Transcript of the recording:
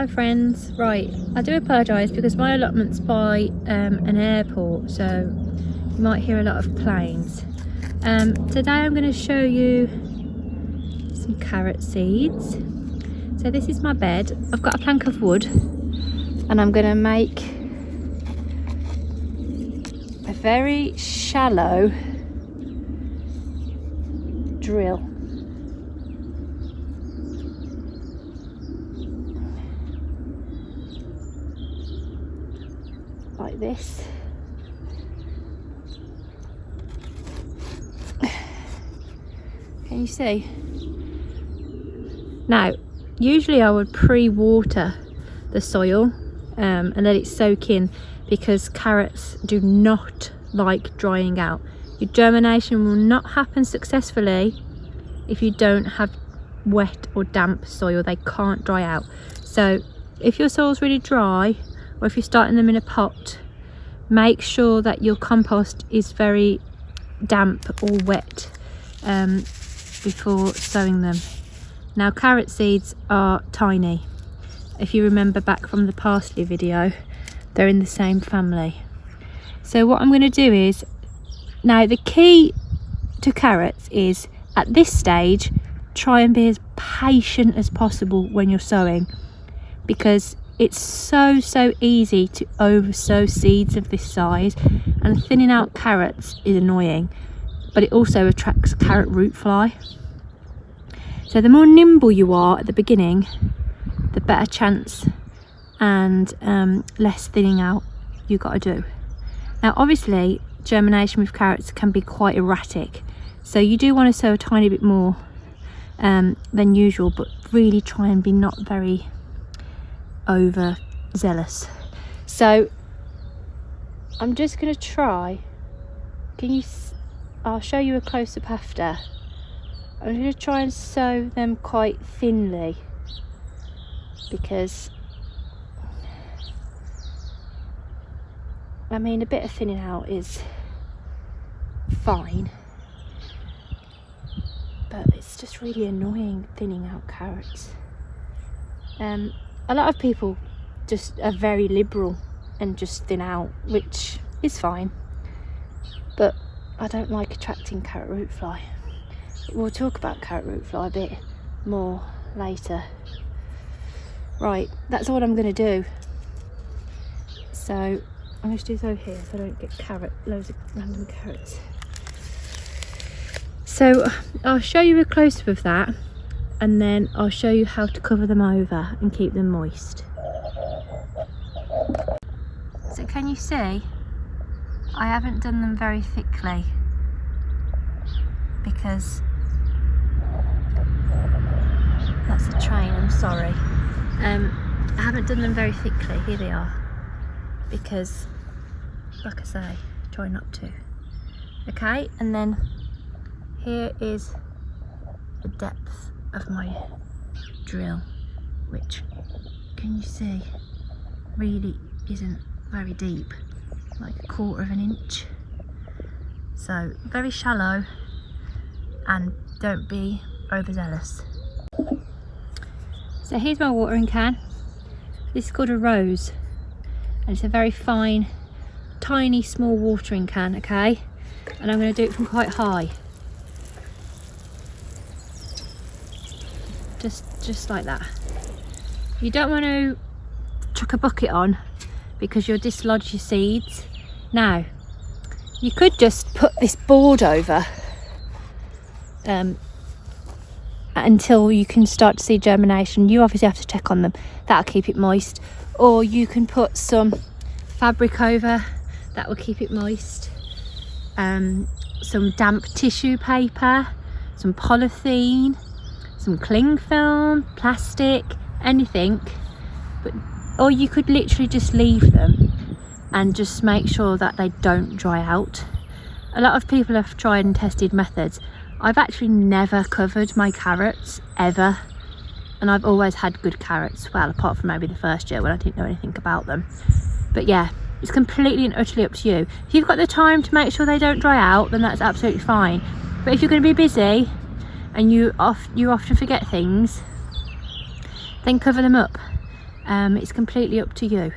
Hello friends. Right, I do apologise because my allotment's by an airport, so you might hear a lot of planes. Today I'm going to show you some carrot seeds. So this is my bed. I've got a plank of wood and I'm going to make a very shallow drill. Like this. Can you see? Now, usually I would pre-water the soil and let it soak in, because carrots do not like drying out. Your germination will not happen successfully if you don't have wet or damp soil. They can't dry out. So if your soil's really dry, or if you're starting them in a pot, make sure that your compost is very damp or wet before sowing them. Now, carrot seeds are tiny. If you remember back from the parsley video, they're in the same family. So what I'm going to do is, now the key to carrots is, at this stage, try and be as patient as possible when you're sowing, because it's so easy to oversow seeds of this size, and thinning out carrots is annoying, but it also attracts carrot root fly. So the more nimble you are at the beginning, the better chance and less thinning out you got to do. Now obviously germination with carrots can be quite erratic, so you do want to sow a tiny bit more than usual, but really try and be not very overzealous. So I'm just going to try, I'll show you a close-up after. I'm going to try and sow them quite thinly, because I mean, a bit of thinning out is fine, but it's just really annoying thinning out carrots. A lot of people just are very liberal and just thin out, which is fine, but I don't like attracting carrot root fly. We'll talk about carrot root fly a bit more later. Right, that's what I'm going to do. So I'm going to do this over here so I don't get loads of random carrots. So I'll show you a close-up of that, and then I'll show you how to cover them over and keep them moist. So can you see? I haven't done them very thickly because that's a train, I'm sorry. I haven't done them very thickly. Here they are, because like I say, try not to. Okay, and then here is the depth of my drill, which, can you see, really isn't very deep, like 1/4 of an inch. So very shallow, and don't be overzealous. So here's my watering can. This is called a rose, and it's a very fine, tiny, small watering can, okay? And I'm going to do it from quite high. Just like that. You don't want to chuck a bucket on, because you'll dislodge your seeds. Now, you could just put this board over until you can start to see germination. You obviously have to check on them. That'll keep it moist. Or you can put some fabric over, that will keep it moist. Some damp tissue paper, some polythene, some cling film, plastic, anything. Or you could literally just leave them and just make sure that they don't dry out. A lot of people have tried and tested methods. I've actually never covered my carrots ever, and I've always had good carrots, well, apart from maybe the first year when I didn't know anything about them. But yeah, it's completely and utterly up to you. If you've got the time to make sure they don't dry out, then that's absolutely fine. But if you're going to be busy and you often forget things, then cover them up. It's completely up to you.